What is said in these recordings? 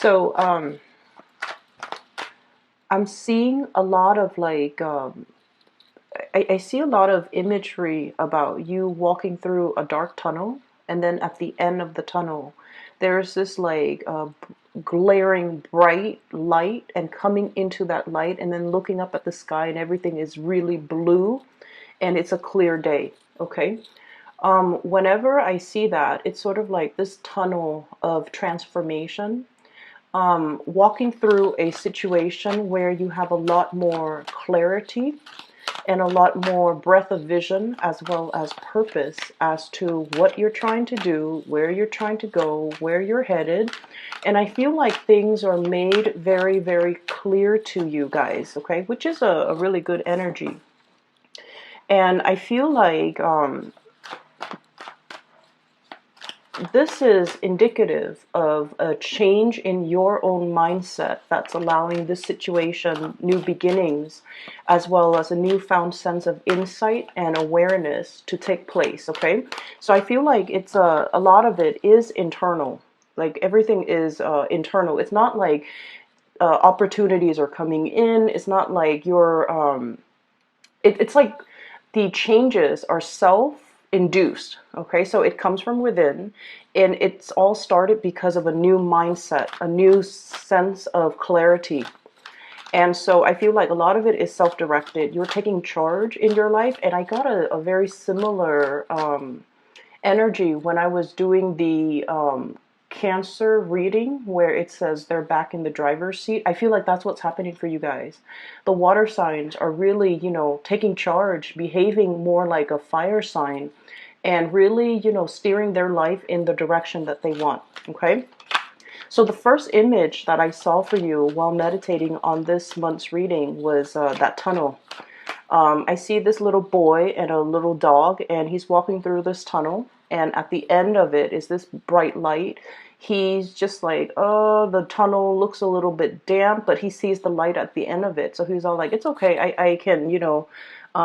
So I'm seeing a lot of like I see a lot of imagery about you walking through a dark tunnel, and then at the end of the tunnel, there's this like glaring bright light, and coming into that light, and then looking up at the sky, and everything is really blue, and it's a clear day. Okay. Whenever I see that, it's sort of like this tunnel of transformation, walking through a situation where you have a lot more clarity and a lot more breadth of vision, as well as purpose as to what you're trying to do, where you're trying to go, where you're headed. And I feel like things are made very, very clear to you guys, okay, which is a really good energy. And I feel like this is indicative of a change in your own mindset that's allowing this situation new beginnings, as well as a newfound sense of insight and awareness to take place. Okay, so I feel like it's a lot of it is internal. Like everything is internal. It's not like opportunities are coming in. It's not like you're it's like the changes are self-induced. Okay, so it comes from within, and it's all started because of a new mindset, a new sense of clarity. And so I feel like a lot of it is self-directed. You're taking charge in your life, and I got a very similar energy when I was doing the Cancer reading, where it says they're back in the driver's seat. I feel like that's what's happening for you guys. The water signs are really, taking charge, behaving more like a fire sign, and really, steering their life in the direction that they want. Okay. So the first image that I saw for you while meditating on this month's reading was that tunnel. I see this little boy and a little dog, and he's walking through this tunnel. And at the end of it is this bright light. He's just like, oh, the tunnel looks a little bit damp, but he sees the light at the end of it. So he's all like, it's okay, I can,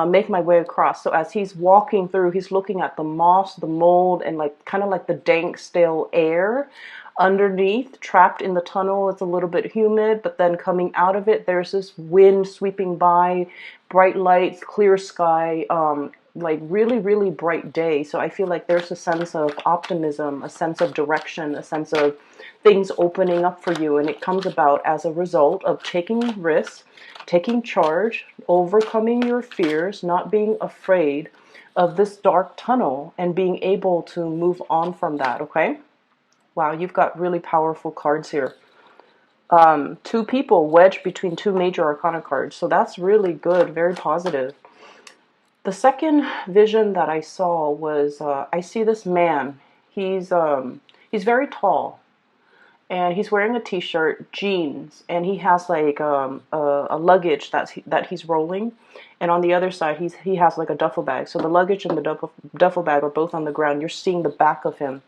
make my way across. So as he's walking through, he's looking at the moss, the mold, and like kind of like the dank, stale air underneath, trapped in the tunnel. It's a little bit humid, but then coming out of it, there's this wind sweeping by, bright lights, clear sky, like really, really bright day. So I feel like there's a sense of optimism, a sense of direction, a sense of things opening up for you. And it comes about as a result of taking risks, taking charge, overcoming your fears, not being afraid of this dark tunnel, and being able to move on from that. Okay. Wow, you've got really powerful cards here. Two people wedged between two major arcana cards. So that's really good, very positive. The second vision that I saw was I see this man. He's very tall, and he's wearing a t-shirt, jeans, and he has like a luggage that he's rolling, and on the other side he has like a duffel bag. So the luggage and the duffel bag are both on the ground. You're seeing the back of him.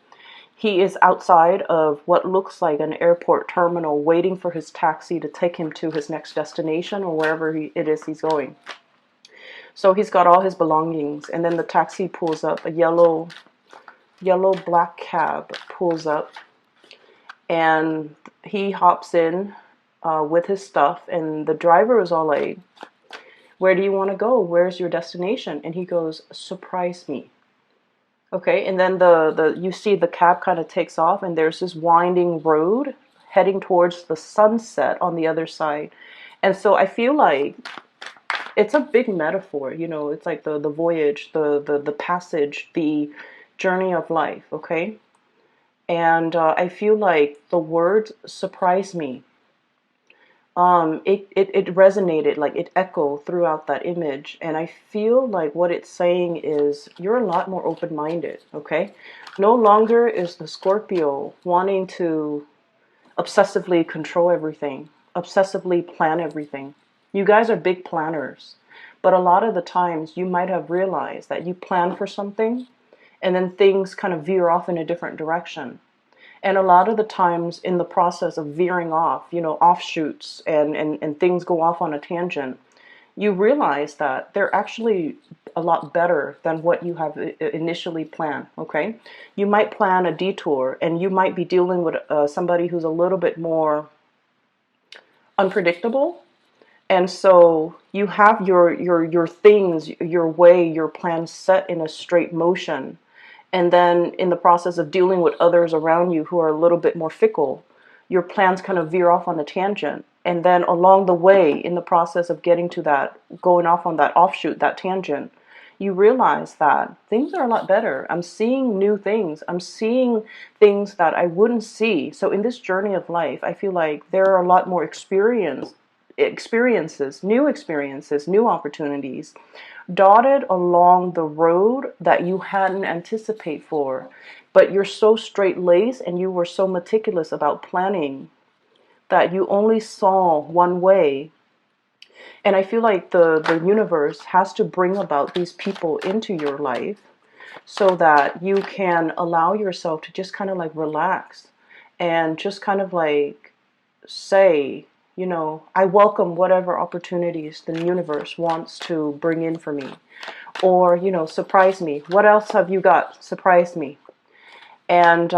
He is outside of what looks like an airport terminal, waiting for his taxi to take him to his next destination, or wherever it is he's going. So he's got all his belongings, and then the taxi pulls up. A yellow black cab pulls up, and he hops in with his stuff, and the driver is all like, where do you want to go? Where's your destination? And he goes, surprise me. Okay, and then you see the cab kind of takes off, and there's this winding road heading towards the sunset on the other side. And so I feel like it's a big metaphor, it's like the voyage, the passage, the journey of life, okay? And I feel like the words surprise me. It resonated, like it echoed throughout that image, and I feel like what it's saying is you're a lot more open-minded, okay? No longer is the Scorpio wanting to obsessively control everything, obsessively plan everything. You guys are big planners, but a lot of the times you might have realized that you plan for something, and then things kind of veer off in a different direction. And a lot of the times in the process of veering off, offshoots and things go off on a tangent, you realize that they're actually a lot better than what you have initially planned. Okay, you might plan a detour, and you might be dealing with somebody who's a little bit more unpredictable, and so you have your things, your way, your plan set in a straight motion. And then in the process of dealing with others around you who are a little bit more fickle, your plans kind of veer off on a tangent. And then along the way, in the process of getting to that, going off on that offshoot, that tangent, you realize that things are a lot better. I'm seeing new things. I'm seeing things that I wouldn't see. So in this journey of life, I feel like there are a lot more experiences, new opportunities dotted along the road that you hadn't anticipated for. But you're so straight-laced and you were so meticulous about planning that you only saw one way. And I feel like the universe has to bring about these people into your life so that you can allow yourself to just kind of like relax and just kind of like say, you know, I welcome whatever opportunities the universe wants to bring in for me. Or, you know, surprise me. What else have you got? Surprise me. And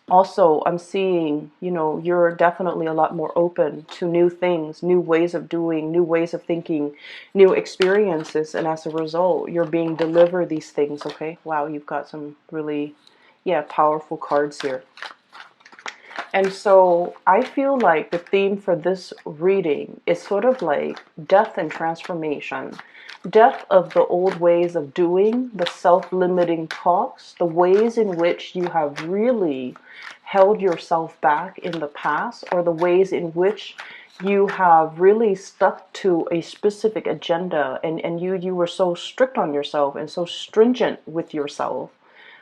also, I'm seeing, you know, you're definitely a lot more open to new things, new ways of doing, new ways of thinking, new experiences. And as a result, you're being delivered these things, okay? Wow, you've got some really, yeah, powerful cards here. And so I feel like the theme for this reading is sort of like death and transformation. Death of the old ways of doing, the self-limiting talks, the ways in which you have really held yourself back in the past, or the ways in which you have really stuck to a specific agenda, and you were so strict on yourself and so stringent with yourself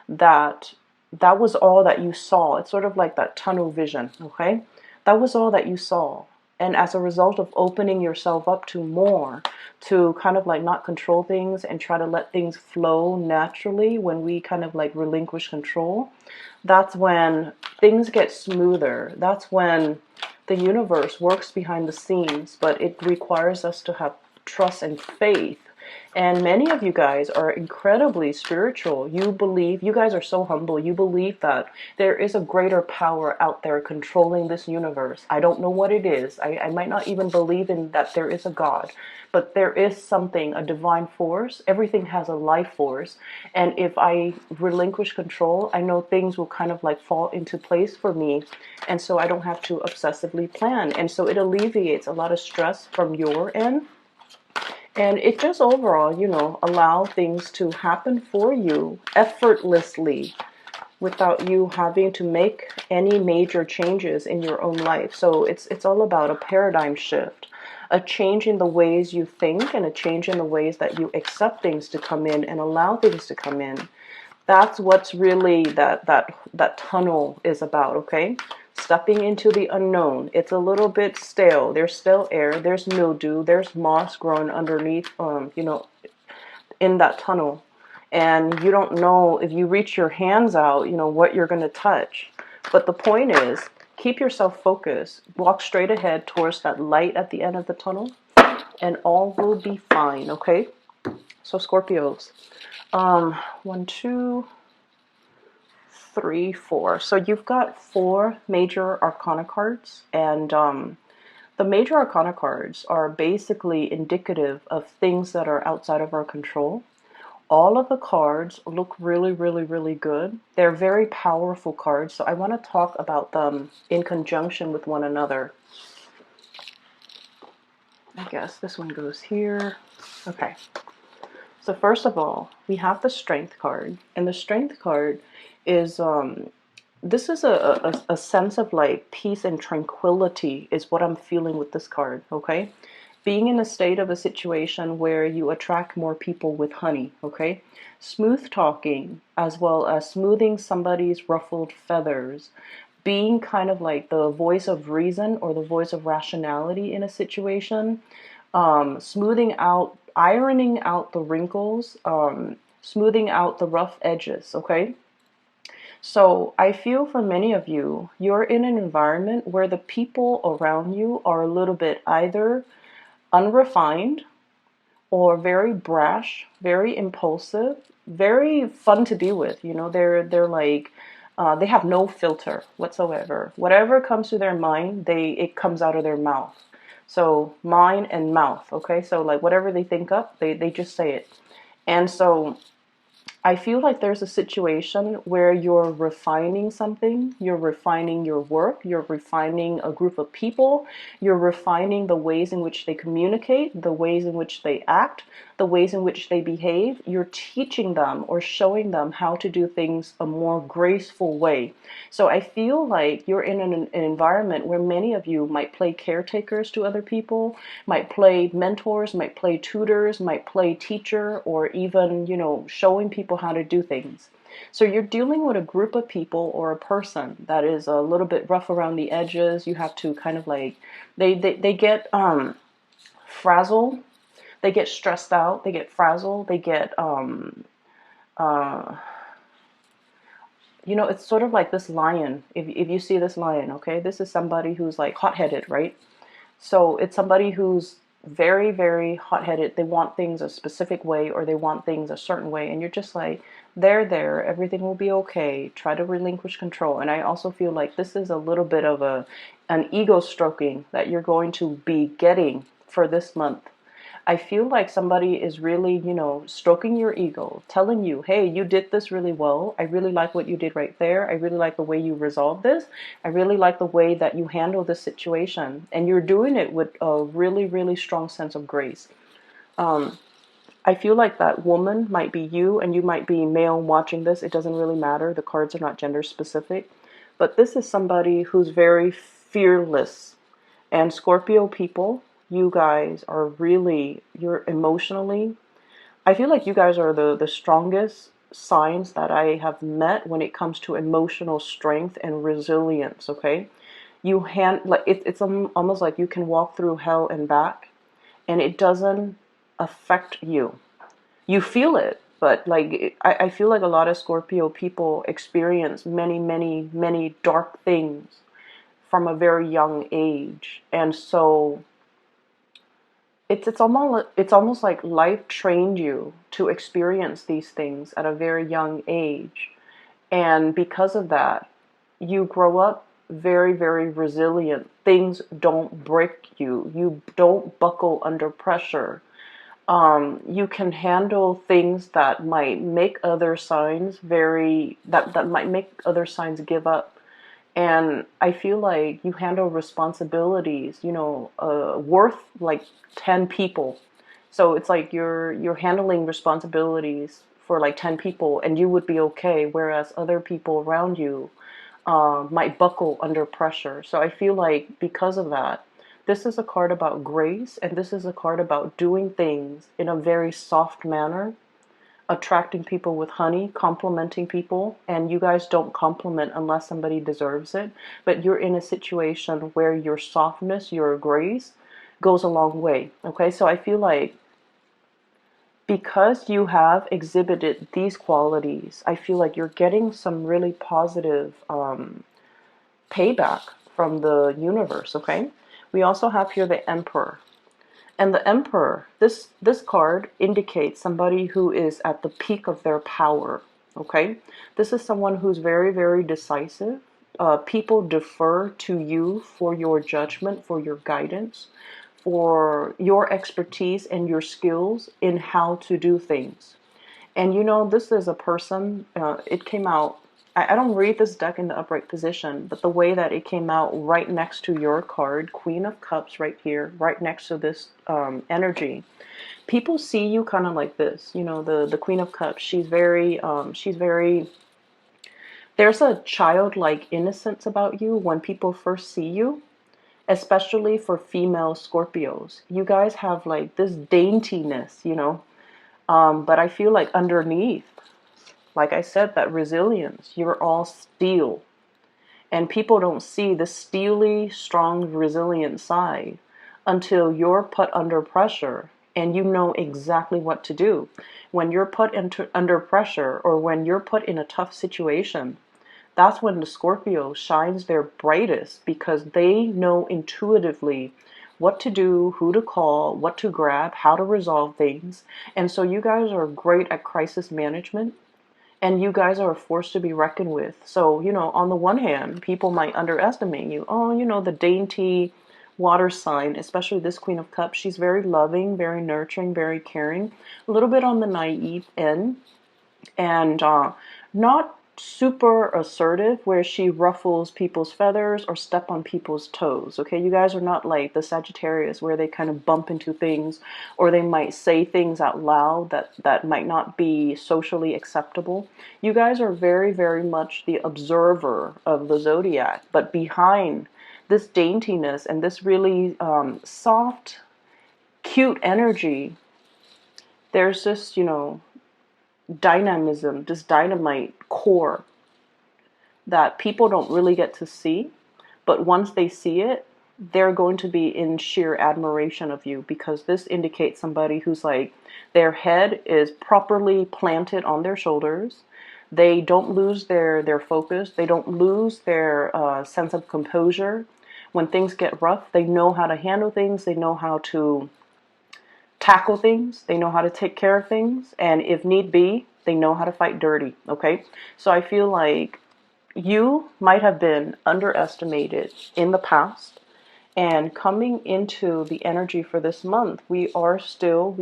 that that was all that you saw. It's sort of like that tunnel vision, okay? That was all that you saw. And as a result of opening yourself up to more, to kind of like not control things and try to let things flow naturally, when we kind of like relinquish control, that's when things get smoother. That's when the universe works behind the scenes, but it requires us to have trust and faith. And many of you guys are incredibly spiritual. You believe, you guys are so humble. You believe that there is a greater power out there controlling this universe. I don't know what it is. I might not even believe in that there is a God, but there is something, a divine force. Everything has a life force. And if I relinquish control, I know things will kind of like fall into place for me. And so I don't have to obsessively plan. And so it alleviates a lot of stress from your end. And it just overall, you know, allow things to happen for you effortlessly without you having to make any major changes in your own life. So it's all about a paradigm shift, a change in the ways you think, and a change in the ways that you accept things to come in and allow things to come in. That's what's really that tunnel is about, okay? Stepping into the unknown. It's a little bit stale. There's still air. There's mildew. There's moss growing underneath, you know, in that tunnel. And you don't know if you reach your hands out, you know, what you're going to touch. But the point is, keep yourself focused. Walk straight ahead towards that light at the end of the tunnel, and all will be fine, okay? So Scorpios, 1, 2, 3, 4. So you've got 4 major arcana cards, and the major arcana cards are basically indicative of things that are outside of our control. All of the cards look really, really, really good. They're very powerful cards, so I want to talk about them in conjunction with one another. I guess this one goes here. Okay. So first of all, we have the Strength card, and the Strength card is this is a sense of like peace and tranquility is what I'm feeling with this card, okay? Being in a state of a situation where you attract more people with honey, okay? Smooth talking, as well as smoothing somebody's ruffled feathers. Being kind of like the voice of reason or the voice of rationality in a situation. Smoothing out, ironing out the wrinkles, smoothing out the rough edges, okay? So I feel for many of you, you're in an environment where the people around you are a little bit either unrefined, or very brash, very impulsive, very fun to be with. You know, they're like they have no filter whatsoever. Whatever comes to their mind, it comes out of their mouth. So mind and mouth, okay? So like whatever they think up, they just say it. And so I feel like there's a situation where you're refining something, you're refining your work, you're refining a group of people, you're refining the ways in which they communicate, the ways in which they act, the ways in which they behave. You're teaching them or showing them how to do things a more graceful way. So I feel like you're in an environment where many of you might play caretakers to other people, might play mentors, might play tutors, might play teacher, or even, you know, showing people how to do things. So you're dealing with a group of people or a person that is a little bit rough around the edges. You have to kind of like, they get frazzled, they get stressed out, they get frazzled, they get uh, you know, it's sort of like this lion. If you see this lion, okay, this is somebody who's like hot-headed, right? So it's somebody who's very, very hot-headed. They want things a specific way, or they want things a certain way. And you're just like, there, everything will be okay. Try to relinquish control. And I also feel like this is a little bit of an ego stroking that you're going to be getting for this month. I feel like somebody is really, you know, stroking your ego, telling you, hey, you did this really well. I really like what you did right there. I really like the way you resolved this. I really like the way that you handle this situation. And you're doing it with a really, really strong sense of grace. I feel like that woman might be you, and you might be male watching this. It doesn't really matter. The cards are not gender specific. But this is somebody who's very fearless. And Scorpio people, you guys are really, you're emotionally, I feel like you guys are the strongest signs that I have met when it comes to emotional strength and resilience, okay? Like it's almost like you can walk through hell and back, and it doesn't affect you. You feel it, but like I feel like a lot of Scorpio people experience many, many, many dark things from a very young age. And so it's almost like life trained you to experience these things at a very young age. And because of that, you grow up very, very resilient. Things don't break you. You don't buckle under pressure. You can handle things that might make other signs that might make other signs give up. And I feel like you handle responsibilities, you know, worth like 10 people. So it's like you're handling responsibilities for like 10 people, and you would be okay, whereas other people around you might buckle under pressure. So I feel like because of that, this is a card about grace, and this is a card about doing things in a very soft manner, attracting people with honey, complimenting people. And you guys don't compliment unless somebody deserves it, but you're in a situation where your softness, your grace goes a long way. Okay, so I feel like because you have exhibited these qualities, I feel like you're getting some really positive payback from the universe. Okay, we also have here the Emperor. And the Emperor, this card indicates somebody who is at the peak of their power, okay? This is someone who's very, very decisive. People defer to you for your judgment, for your guidance, for your expertise and your skills in how to do things. And you know, this is a person, it came out, I don't read this deck in the upright position, but the way that it came out right next to your card, Queen of Cups right here, right next to this energy, people see you kind of like this. You know, the Queen of Cups, she's very, there's a childlike innocence about you when people first see you, especially for female Scorpios. You guys have like this daintiness, you know, but I feel like underneath, like I said, that resilience, you're all steel. And people don't see the steely, strong, resilient side until you're put under pressure and you know exactly what to do. When you're put under pressure, or when you're put in a tough situation, that's when the Scorpio shines their brightest, because they know intuitively what to do, who to call, what to grab, how to resolve things. And so you guys are great at crisis management, and you guys are a force to be reckoned with. So, on the one hand, people might underestimate you. Oh, the dainty water sign, especially this Queen of Cups, she's very loving, very nurturing, very caring, a little bit on the naive end, and not super assertive where she ruffles people's feathers or step on people's toes. Okay, you guys are not like the Sagittarius where they kind of bump into things, or they might say things out loud that might not be socially acceptable. You guys are very, very much the observer of the zodiac, but behind this daintiness and this really soft, cute energy, there's this, dynamism, this dynamite core that people don't really get to see, but once they see it, they're going to be in sheer admiration of you, because this indicates somebody who's like, their head is properly planted on their shoulders. They don't lose their focus. They don't lose their sense of composure. When things get rough, they know how to handle things. They know how to tackle things, they know how to take care of things, and if need be, they know how to fight dirty, okay? So I feel like you might have been underestimated in the past, and coming into the energy for this month, we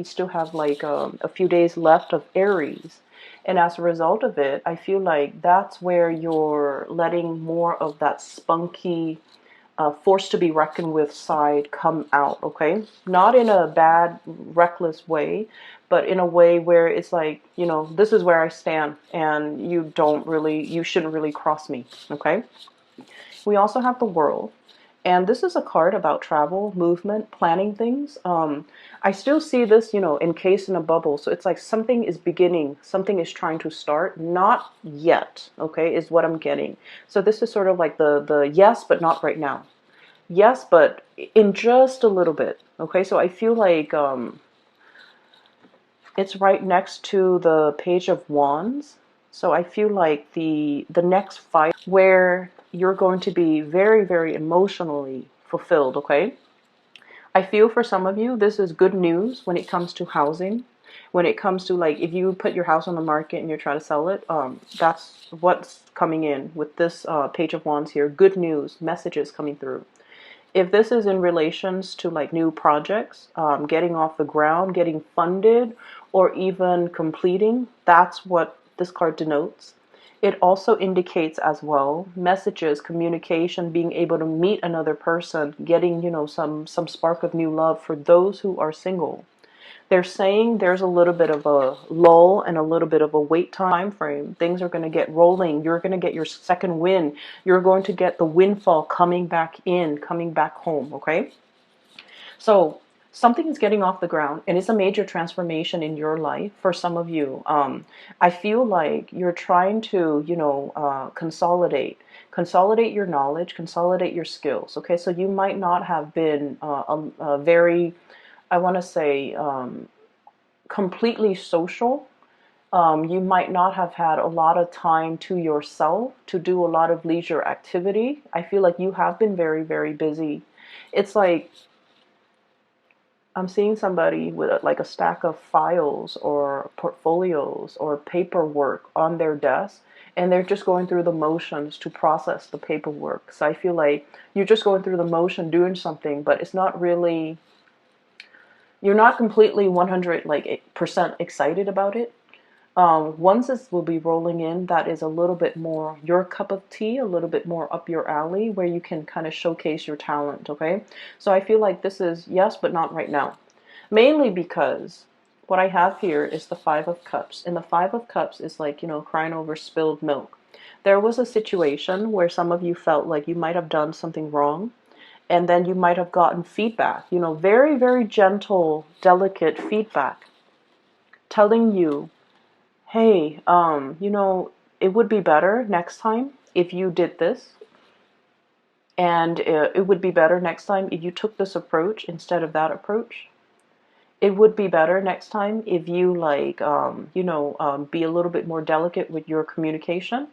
still have like a few days left of Aries. And as a result of it, I feel like that's where you're letting more of that spunky, forced to be reckoned with side come out, okay? Not in a bad, reckless way, but in a way where it's like, this is where I stand, and you shouldn't really cross me, okay? We also have the World, and this is a card about travel, movement, planning things. I still see this, encased in a bubble. So it's like something is beginning, something is trying to start, not yet, okay, is what I'm getting. So this is sort of like the yes, but not right now. Yes, but in just a little bit, okay? So I feel like it's right next to the Page of Wands. So I feel like the next fight where you're going to be very, very emotionally fulfilled, okay? I feel for some of you, this is good news when it comes to housing. When it comes to, like, if you put your house on the market and you're trying to sell it, that's what's coming in with this Page of Wands here. Good news, messages coming through. If this is in relations to like new projects, getting off the ground, getting funded, or even completing, that's what this card denotes. It also indicates as well messages, communication, being able to meet another person, getting, some spark of new love for those who are single. They're saying there's a little bit of a lull and a little bit of a wait time frame. Things are going to get rolling. You're going to get your second win. You're going to get the windfall coming back in, coming back home, okay? So something is getting off the ground, and it's a major transformation in your life for some of you. I feel like you're trying to, consolidate your knowledge, consolidate your skills, okay? So you might not have been a very, I want to say, completely social. You might not have had a lot of time to yourself to do a lot of leisure activity. I feel like you have been very, very busy. It's like I'm seeing somebody with like a stack of files or portfolios or paperwork on their desk, and they're just going through the motions to process the paperwork. So I feel like you're just going through the motion doing something, but it's not really, you're not completely 100 like percent excited about it. Once this will be rolling in, that is a little bit more your cup of tea, a little bit more up your alley, where you can kind of showcase your talent, okay? So I feel like this is yes, but not right now. Mainly because what I have here is the Five of Cups. And the Five of Cups is like, crying over spilled milk. There was a situation where some of you felt like you might have done something wrong, and then you might have gotten feedback, very, very gentle, delicate feedback telling you, hey, it would be better next time if you did this. And it would be better next time if you took this approach instead of that approach. It would be better next time if you be a little bit more delicate with your communication.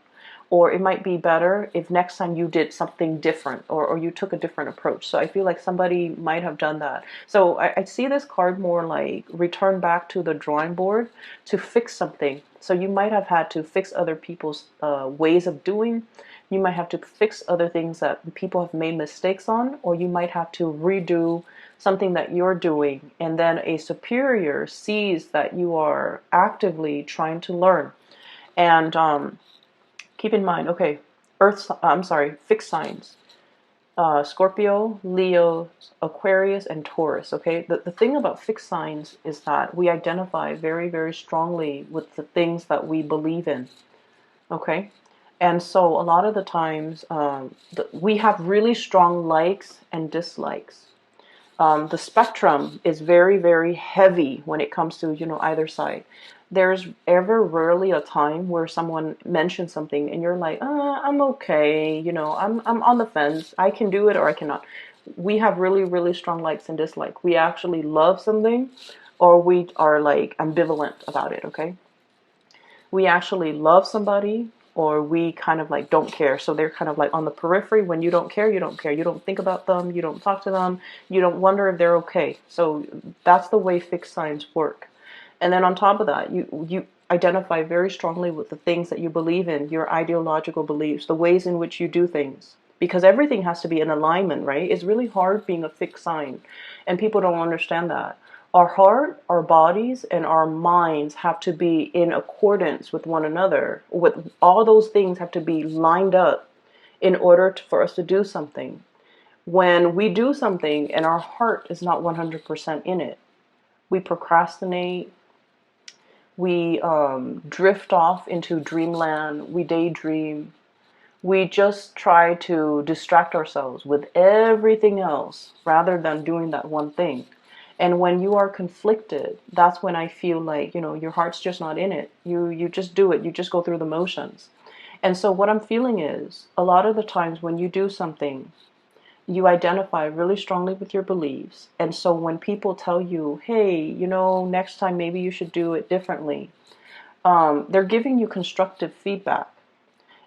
Or it might be better if next time you did something different, or you took a different approach. So I feel like somebody might have done that. So I see this card more like return back to the drawing board to fix something. So you might have had to fix other people's ways of doing. You might have to fix other things that people have made mistakes on, or you might have to redo something that you're doing. And then a superior sees that you are actively trying to learn. And keep in mind, okay, fixed signs. Scorpio, Leo, Aquarius, and Taurus, okay? The thing about fixed signs is that we identify very, very strongly with the things that we believe in, okay? And so a lot of the times, we have really strong likes and dislikes. The spectrum is very, very heavy when it comes to, either side. There's ever rarely a time where someone mentions something and you're like, I'm okay, I'm on the fence. I can do it or I cannot. We have really, really strong likes and dislikes. We actually love something or we are like ambivalent about it, okay? We actually love somebody or we kind of like don't care. So they're kind of like on the periphery. When you don't care, you don't care. You don't think about them. You don't talk to them. You don't wonder if they're okay. So that's the way fixed signs work. And then on top of that, you identify very strongly with the things that you believe in, your ideological beliefs, the ways in which you do things. Because everything has to be in alignment, right? It's really hard being a fixed sign. And people don't understand that. Our heart, our bodies, and our minds have to be in accordance with one another. With all those things have to be lined up in order for us to do something. When we do something and our heart is not 100% in it, we procrastinate, we drift off into dreamland, we daydream, we just try to distract ourselves with everything else rather than doing that one thing. And when you are conflicted, that's when I feel like, your heart's just not in it. You just do it. You just go through the motions. And so what I'm feeling is a lot of the times when you do something, you identify really strongly with your beliefs. And so when people tell you, hey, next time maybe you should do it differently, they're giving you constructive feedback.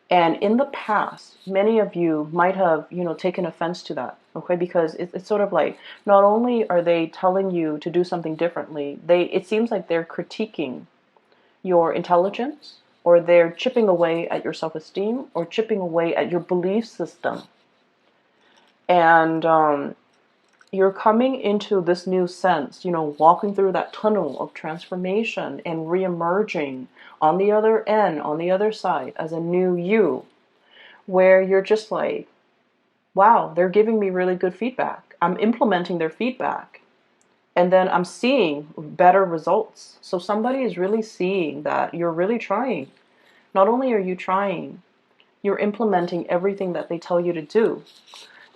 And in the past, many of you might have, taken offense to that, okay? Because it's sort of like, not only are they telling you to do something differently, it seems like they're critiquing your intelligence, or they're chipping away at your self-esteem, or chipping away at your belief system. And you're coming into this new sense, walking through that tunnel of transformation and re-emerging on the other end, on the other side, as a new you, where you're just like, wow, they're giving me really good feedback. I'm implementing their feedback. And then I'm seeing better results. So somebody is really seeing that you're really trying. Not only are you trying, you're implementing everything that they tell you to do.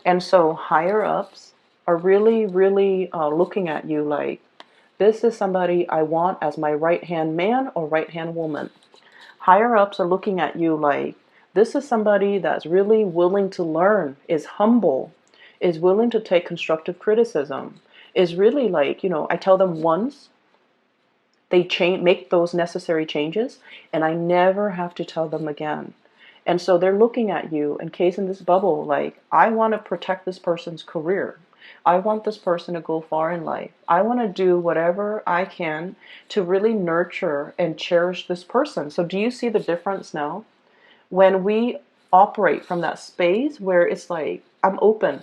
And so higher ups are really, really looking at you like, this is somebody I want as my right-hand man or right-hand woman. Higher ups are looking at you like, this is somebody that's really willing to learn, is humble, is willing to take constructive criticism, is really like, I tell them once, they make those necessary changes, and I never have to tell them again. And so they're looking at you, encased this bubble, like, I want to protect this person's career. I want this person to go far in life. I want to do whatever I can to really nurture and cherish this person. So do you see the difference now? When we operate from that space where it's like, I'm open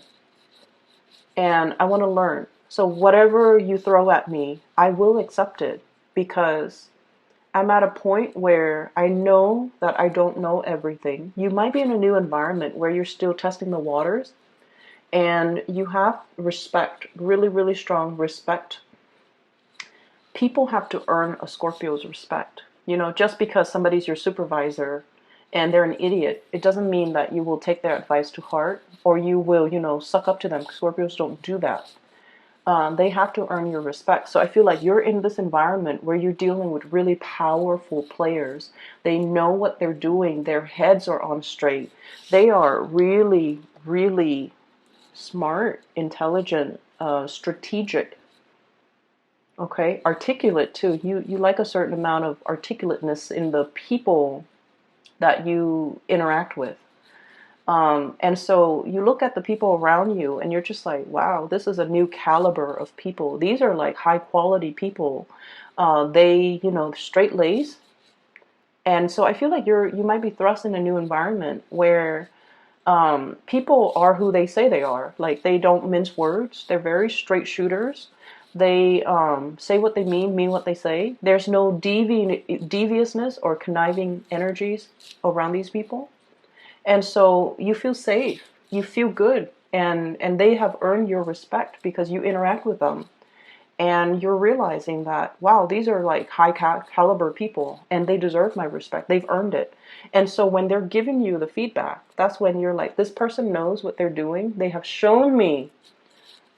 and I want to learn. So whatever you throw at me, I will accept it because I'm at a point where I know that I don't know everything. You might be in a new environment where you're still testing the waters. And you have respect, really, really strong respect. People have to earn a Scorpio's respect. Just because somebody's your supervisor and they're an idiot, it doesn't mean that you will take their advice to heart or you will, suck up to them. Scorpios don't do that. They have to earn your respect. So I feel like you're in this environment where you're dealing with really powerful players. They know what they're doing. Their heads are on straight. They are really, really smart, intelligent, strategic, articulate too. You like a certain amount of articulateness in the people that you interact with. And so you look at the people around you and you're just like, wow, this is a new caliber of people. These are like high quality people. They, straight laced. And so I feel like you might be thrust in a new environment where people are who they say they are. Like they don't mince words. They're very straight shooters. They say what they mean what they say. There's no deviousness or conniving energies around these people. And so you feel safe, you feel good, and they have earned your respect because you interact with them. And you're realizing that, wow, these are like high caliber people and they deserve my respect. They've earned it. And so when they're giving you the feedback, that's when you're like, this person knows what they're doing. They have shown me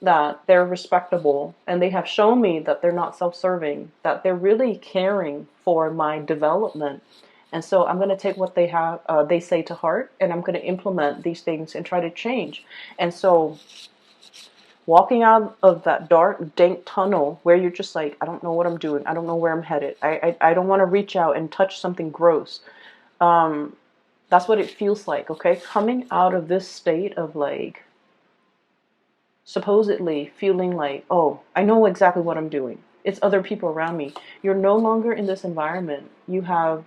that they're respectable, and they have shown me that they're not self-serving, that they're really caring for my development. And so I'm going to take what they say to heart, and I'm going to implement these things and try to change. And so walking out of that dark, dank tunnel where you're just like, I don't know what I'm doing. I don't know where I'm headed. I don't want to reach out and touch something gross. That's what it feels like, okay? Coming out of this state of like, supposedly feeling like, oh, I know exactly what I'm doing. It's other people around me. You're no longer in this environment. You have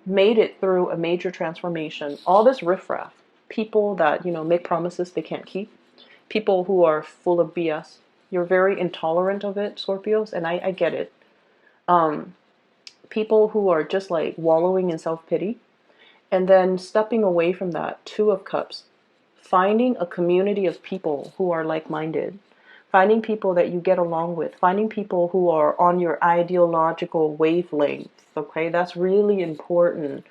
made it through a major transformation. All this riffraff, people that, make promises they can't keep, people who are full of BS. You're very intolerant of it, Scorpios, and I get it. People who are just like wallowing in self-pity, and then stepping away from that, Two of Cups, finding a community of people who are like-minded, finding people that you get along with, finding people who are on your ideological wavelength, okay? That's really important.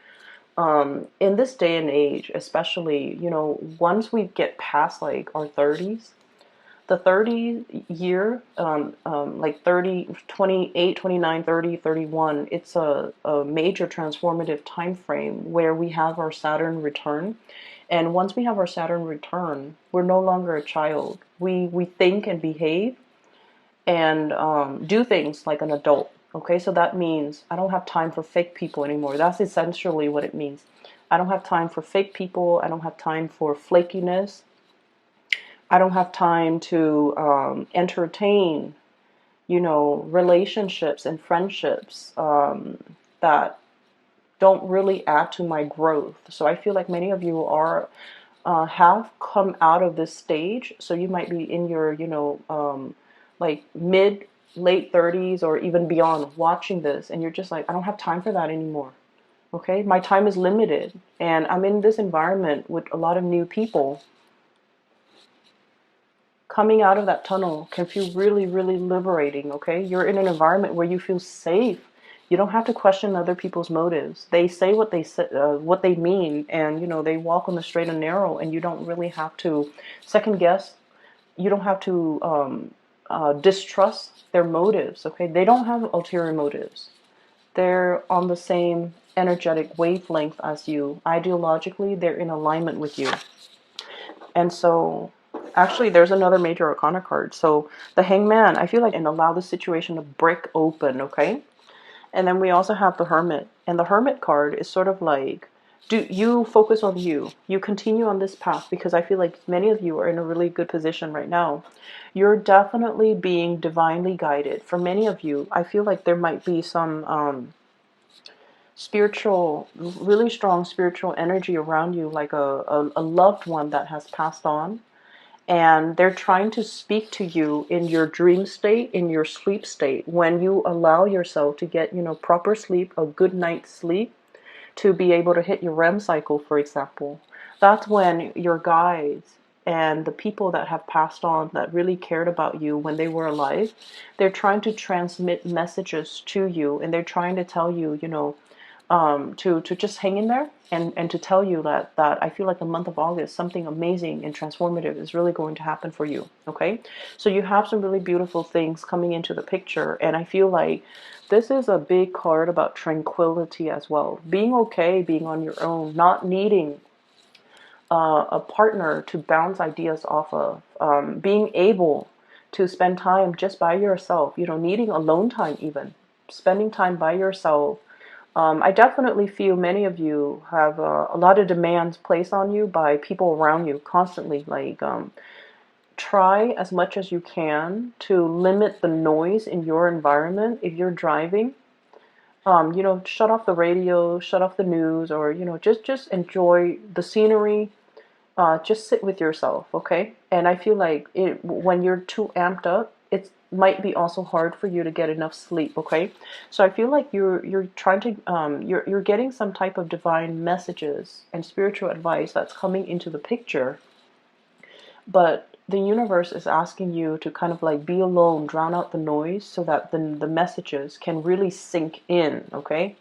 In this day and age, especially, once we get past like our 30s, the 30 year, like 30, 28, 29, 30, 31, it's a major transformative time frame where we have our Saturn return. And once we have our Saturn return, we're no longer a child. We think and behave and do things like an adult. Okay, so that means I don't have time for fake people anymore. That's essentially what it means. I don't have time for fake people. I don't have time for flakiness. I don't have time to entertain, relationships and friendships that don't really add to my growth. So I feel like many of you are have come out of this stage. So you might be in your, like mid, late 30s or even beyond watching this, and you're just like, I don't have time for that anymore. Okay, my time is limited, and I'm in this environment with a lot of new people. Coming out of that tunnel can feel really, really liberating, okay? You're in an environment where you feel safe. You don't have to question other people's motives. They say what they say, what they mean, and they walk on the straight and narrow, and you don't really have to second guess. You don't have to distrust their motives, okay? They don't have ulterior motives. They're on the same energetic wavelength as you. Ideologically, they're in alignment with you. And so actually there's another major arcana card. So the Hangman, I feel like, and allow the situation to break open, okay? And then we also have the Hermit. And the Hermit card is sort of like, do you focus on you? You continue on this path, because I feel like many of you are in a really good position right now. You're definitely being divinely guided. For many of you, I feel like there might be some spiritual, really strong spiritual energy around you, like a loved one that has passed on. And they're trying to speak to you in your dream state, in your sleep state, when you allow yourself to get, proper sleep, a good night's sleep, to be able to hit your REM cycle, for example. That's when your guides and the people that have passed on that really cared about you when they were alive, they're trying to transmit messages to you, and they're trying to tell you, to just hang in there, and to tell you that I feel like the month of August, something amazing and transformative is really going to happen for you, okay? So you have some really beautiful things coming into the picture, and I feel like this is a big card about tranquility as well. Being okay, being on your own, not needing a partner to bounce ideas off of, being able to spend time just by yourself, needing alone time even, spending time by yourself, I definitely feel many of you have a lot of demands placed on you by people around you constantly. Like, try as much as you can to limit the noise in your environment. If you're driving, shut off the radio, shut off the news, or, just enjoy the scenery. Just sit with yourself, okay? And I feel like when you're too amped up, it might be also hard for you to get enough sleep, okay? So I feel like you're trying to you're getting some type of divine messages and spiritual advice that's coming into the picture, but the universe is asking you to kind of like be alone, drown out the noise, so that the messages can really sink in, okay?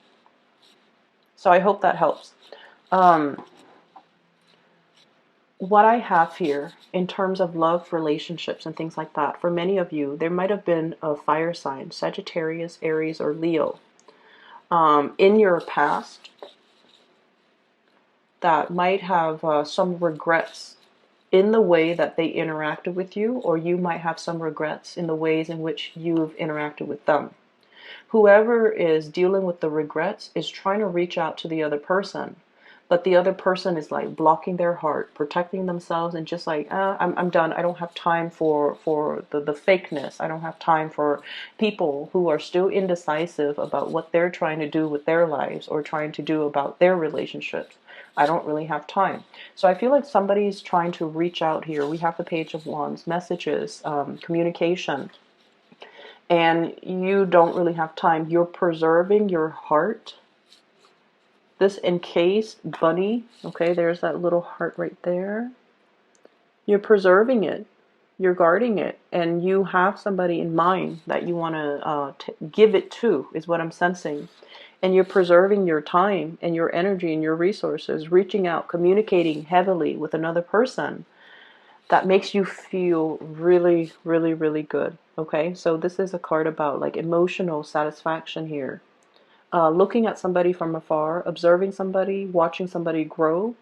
So I hope that helps. Um, what I have here in terms of love, relationships, and things like that, for many of you, there might have been a fire sign, Sagittarius, Aries, or Leo, in your past that might have some regrets in the way that they interacted with you, or you might have some regrets in the ways in which you've interacted with them. Whoever is dealing with the regrets is trying to reach out to the other person, but the other person is like blocking their heart, protecting themselves, and just like, I'm done. I don't have time for the fakeness. I don't have time for people who are still indecisive about what they're trying to do with their lives or trying to do about their relationships. I don't really have time. So I feel like somebody's trying to reach out here. We have the Page of Wands, messages, communication, and you don't really have time. You're preserving your heart. This encased bunny, okay, there's that little heart right there. You're preserving it. You're guarding it. And you have somebody in mind that you want to give it to, is what I'm sensing. And you're preserving your time and your energy and your resources, reaching out, communicating heavily with another person that makes you feel really, really, really good. Okay, so this is a card about like emotional satisfaction here. Looking at somebody from afar, observing somebody, watching somebody grow,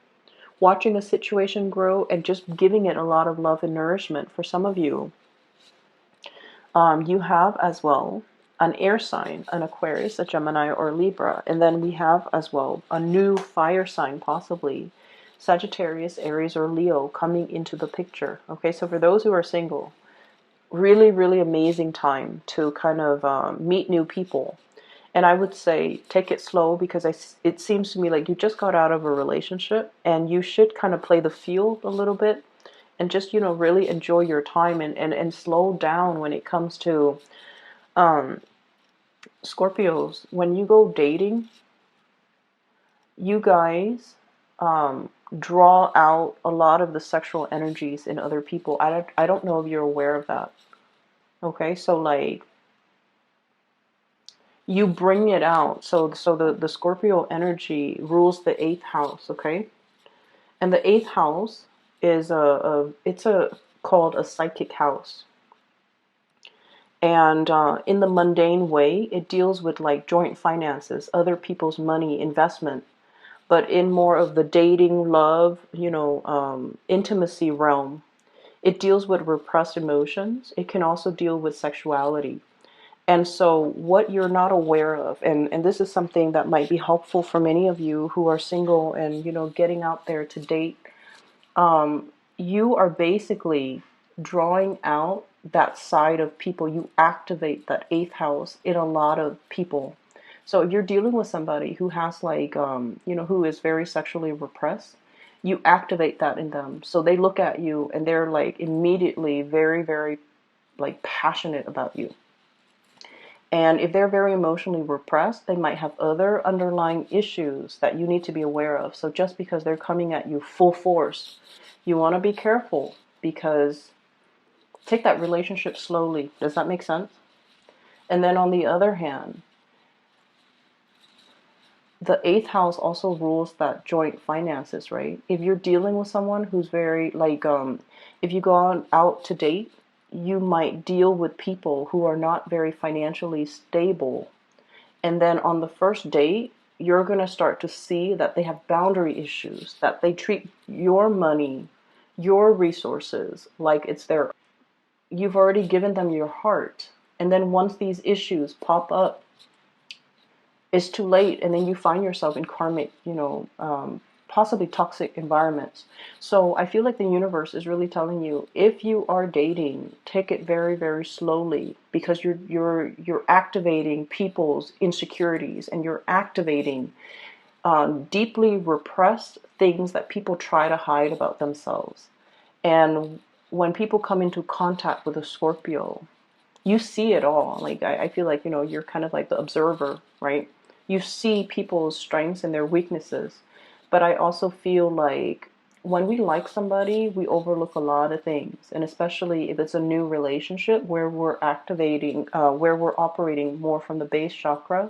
watching a situation grow, and just giving it a lot of love and nourishment. For some of you, you have as well an air sign, an Aquarius, a Gemini, or Libra. And then we have as well a new fire sign, possibly Sagittarius, Aries, or Leo coming into the picture. Okay, so for those who are single, really, really amazing time to kind of meet new people. And I would say take it slow, because it seems to me like you just got out of a relationship and you should kind of play the field a little bit and just, really enjoy your time and slow down when it comes to Scorpios. When you go dating, you guys draw out a lot of the sexual energies in other people. I don't know if you're aware of that. Okay, so like you bring it out. So the Scorpio energy rules the eighth house, okay? And the eighth house is it's called a psychic house. And in the mundane way, it deals with like joint finances, other people's money, investment. But in more of the dating, love, intimacy realm, it deals with repressed emotions. It can also deal with sexuality. And so what you're not aware of, and this is something that might be helpful for many of you who are single and, getting out there to date, you are basically drawing out that side of people. You activate that eighth house in a lot of people. So if you're dealing with somebody who has like, who is very sexually repressed, you activate that in them. So they look at you and they're like immediately very, very like passionate about you. And if they're very emotionally repressed, they might have other underlying issues that you need to be aware of. So just because they're coming at you full force, you want to be careful, because take that relationship slowly. Does that make sense? And then on the other hand, the eighth house also rules that joint finances, right? If you're dealing with someone who's very like, if you go out to date, you might deal with people who are not very financially stable. And then on the first date, you're going to start to see that they have boundary issues, that they treat your money, your resources like it's their. You've already given them your heart. And then once these issues pop up, it's too late, and then you find yourself in karmic, possibly toxic environments. So I feel like the universe is really telling you, if you are dating, take it very, very slowly, because you're activating people's insecurities, and you're activating deeply repressed things that people try to hide about themselves. And when people come into contact with a Scorpio, you see it all. Like, I feel like, you're kind of like the observer, right? You see people's strengths and their weaknesses. But I also feel like when we like somebody, we overlook a lot of things. And especially if it's a new relationship where we're activating, where we're operating more from the base chakra,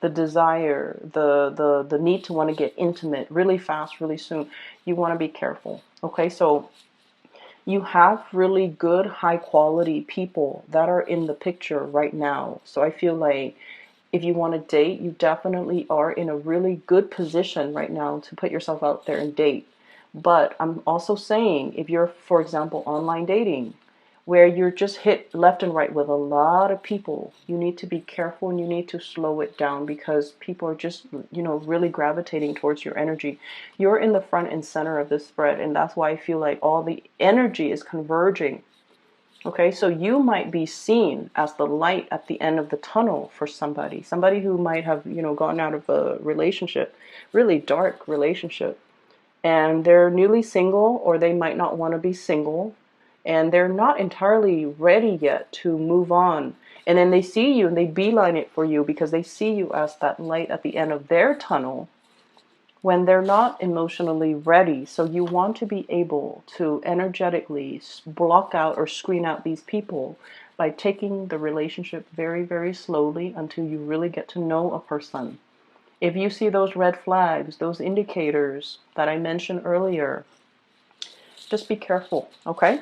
the desire, the need to want to get intimate really fast, really soon, you want to be careful. Okay, so you have really good, high quality people that are in the picture right now. So I feel like if you want to date, you definitely are in a really good position right now to put yourself out there and date. But I'm also saying, if you're, for example, online dating, where you're just hit left and right with a lot of people, you need to be careful, and you need to slow it down, because people are just, really gravitating towards your energy. You're in the front and center of this spread, and that's why I feel like all the energy is converging. Okay, so you might be seen as the light at the end of the tunnel for somebody who might have, gotten out of a relationship, really dark relationship, and they're newly single, or they might not want to be single, and they're not entirely ready yet to move on. And then they see you and they beeline it for you, because they see you as that light at the end of their tunnel when they're not emotionally ready. So you want to be able to energetically block out or screen out these people by taking the relationship very, very slowly until you really get to know a person. If you see those red flags, those indicators that I mentioned earlier, just be careful, okay?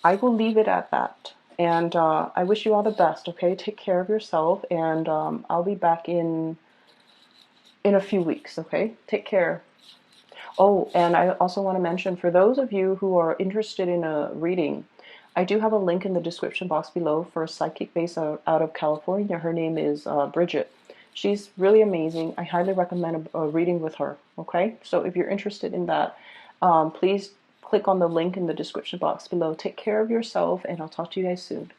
I will leave it at that. And I wish you all the best, okay? Take care of yourself, and I'll be back in a few weeks, okay? Take care. Oh, and I also want to mention, for those of you who are interested in a reading, I do have a link in the description box below for a psychic based out of California. Her name is Bridget. She's really amazing. I highly recommend a reading with her, okay? So if you're interested in that, please click on the link in the description box below. Take care of yourself, and I'll talk to you guys soon.